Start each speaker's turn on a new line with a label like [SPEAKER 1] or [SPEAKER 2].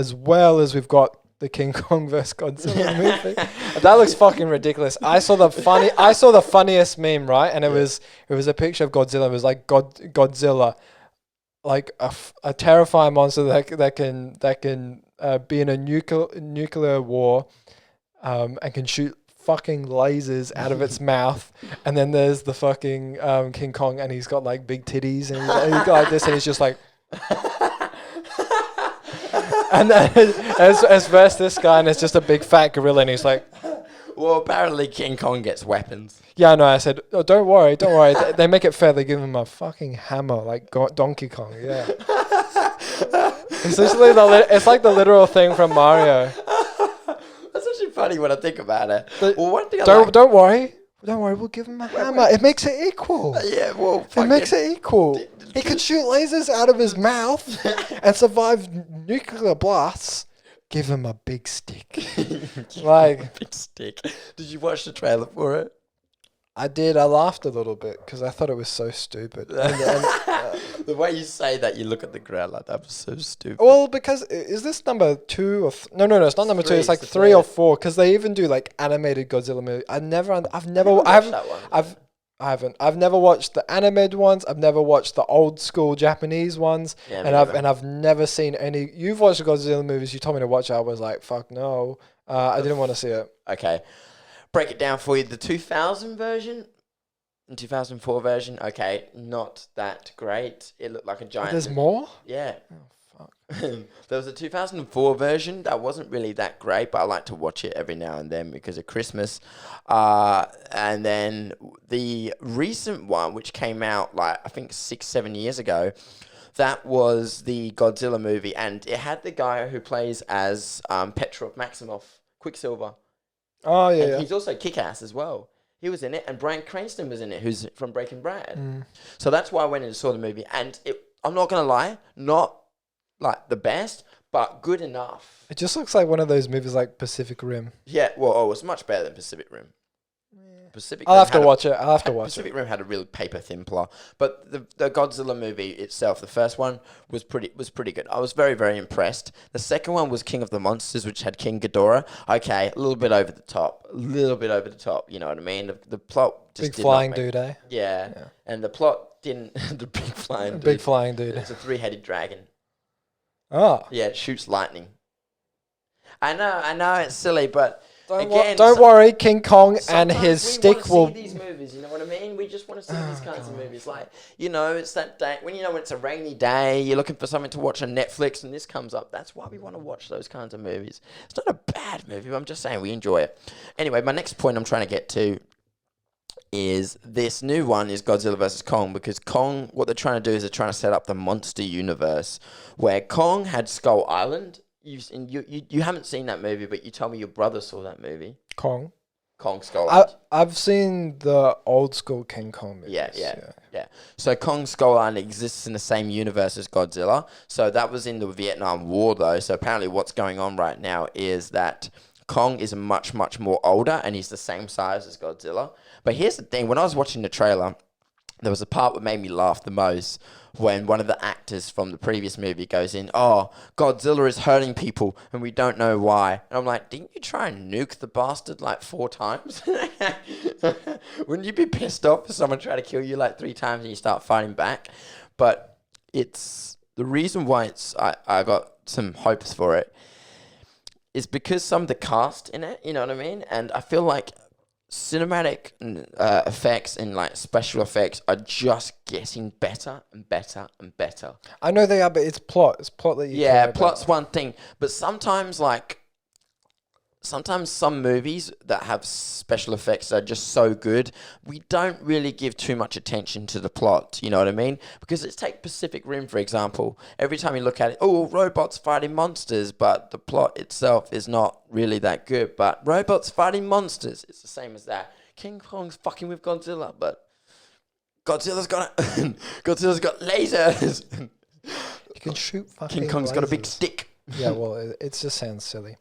[SPEAKER 1] as well as we've got the King Kong vs Godzilla movie. That looks fucking ridiculous. I saw the funniest meme, right? And it was a picture of Godzilla. It was like Godzilla, like a terrifying monster that can be in a nuclear war, and can shoot fucking lasers out of its mouth. And then there's the fucking King Kong, and he's got like big titties, and he's got like this, and he's just like. And then as versus this guy, and it's just a big fat gorilla, and he's like,
[SPEAKER 2] well, apparently King Kong gets weapons.
[SPEAKER 1] yeah, no, I said, oh, don't worry. They make it fair. They give him a fucking hammer, like Donkey Kong. Yeah, it's literally it's like the literal thing from Mario.
[SPEAKER 2] That's actually funny when I think about it. Well, one thing
[SPEAKER 1] Don't worry. We'll give him a hammer. It makes it equal.
[SPEAKER 2] Yeah, well,
[SPEAKER 1] it makes it equal. He can shoot lasers out of his mouth and survive nuclear blasts. Give him a big stick. Like
[SPEAKER 2] big stick. Did you watch the trailer for it?
[SPEAKER 1] I did. I laughed a little bit because I thought it was so stupid.
[SPEAKER 2] The way you say that, you look at the ground like that was so stupid.
[SPEAKER 1] Well, because is this number 2 or no? It's not number 2. It's like 3 or 4. Because they even do like animated Godzilla movie. I've never watched the animated ones. I've never watched the old school Japanese ones. Yeah, and I've never seen any. You've watched the Godzilla movies. You told me to watch it. I was like, fuck no. I didn't want to see it.
[SPEAKER 2] Okay, break it down for you. The 2000 version. And 2004 version, okay, not that great. It looked like a giant.
[SPEAKER 1] There's more?
[SPEAKER 2] Yeah.
[SPEAKER 1] Oh, fuck.
[SPEAKER 2] There was a 2004 version that wasn't really that great, but I like to watch it every now and then because of Christmas. And then the recent one, which came out like, I think 6-7 years ago, that was the Godzilla movie. And it had the guy who plays as Petrov Maximov, Quicksilver.
[SPEAKER 1] Oh, yeah.
[SPEAKER 2] And he's also Kick-Ass as well. He was in it, and Bryan Cranston was in it, who's from Breaking Bad. So that's why I went and saw the movie. And I'm not going to lie, not like the best, but good enough.
[SPEAKER 1] It just looks like one of those movies like Pacific Rim.
[SPEAKER 2] Yeah, well, it's much better than Pacific Rim.
[SPEAKER 1] I'll have to watch it.
[SPEAKER 2] Pacific Rim had a really paper-thin plot. But the Godzilla movie itself, the first one, was pretty good. I was very, very impressed. The second one was King of the Monsters, which had King Ghidorah. Okay, a little bit over the top. You know what I mean? The plot just
[SPEAKER 1] big flying dude, eh?
[SPEAKER 2] Yeah. And the plot didn't... the big flying dude.
[SPEAKER 1] Big flying dude.
[SPEAKER 2] It's a 3-headed dragon.
[SPEAKER 1] Oh.
[SPEAKER 2] Yeah, it shoots lightning. I know, it's silly, but...
[SPEAKER 1] Don't worry, King Kong and his stick will...
[SPEAKER 2] see these movies, you know what I mean? We just want to see these kinds of movies. Like, it's that day, when it's a rainy day, you're looking for something to watch on Netflix, and this comes up. That's why we want to watch those kinds of movies. It's not a bad movie, but I'm just saying we enjoy it. Anyway, my next point I'm trying to get to is this new one is Godzilla vs. Kong, because Kong, what they're trying to do is they're trying to set up the monster universe, where Kong had Skull Island. You haven't seen that movie, but you told me your brother saw that movie.
[SPEAKER 1] Kong
[SPEAKER 2] Skull Island.
[SPEAKER 1] I've seen the old school King Kong movies.
[SPEAKER 2] Yeah. So Kong Skull Island exists in the same universe as Godzilla. So that was in the Vietnam War, though. So apparently what's going on right now is that Kong is much, much more older, and he's the same size as Godzilla. But here's the thing. When I was watching the trailer, there was a part that made me laugh the most, when one of the actors from the previous movie goes in, oh, Godzilla is hurting people and we don't know why. And I'm like, didn't you try and nuke the bastard like 4 times? Wouldn't you be pissed off if someone tried to kill you like 3 times and you start fighting back? But it's the reason why I got some hopes for it is because some of the cast in it, you know what I mean? And I feel like cinematic effects and like special effects are just getting better and better and better.
[SPEAKER 1] I know they are, but it's plot. It's plot that you care about.
[SPEAKER 2] Plot's one thing, but sometimes some movies that have special effects are just so good, we don't really give too much attention to the plot, you know what I mean? Because let's take Pacific Rim, for example. Every time you look at it, oh, robots fighting monsters, but the plot itself is not really that good. But robots fighting monsters, it's the same as that. King Kong's fucking with Godzilla, but Godzilla's got lasers.
[SPEAKER 1] You can shoot fucking
[SPEAKER 2] King Kong's
[SPEAKER 1] lasers.
[SPEAKER 2] got a big stick.
[SPEAKER 1] Yeah, well, it just sounds silly.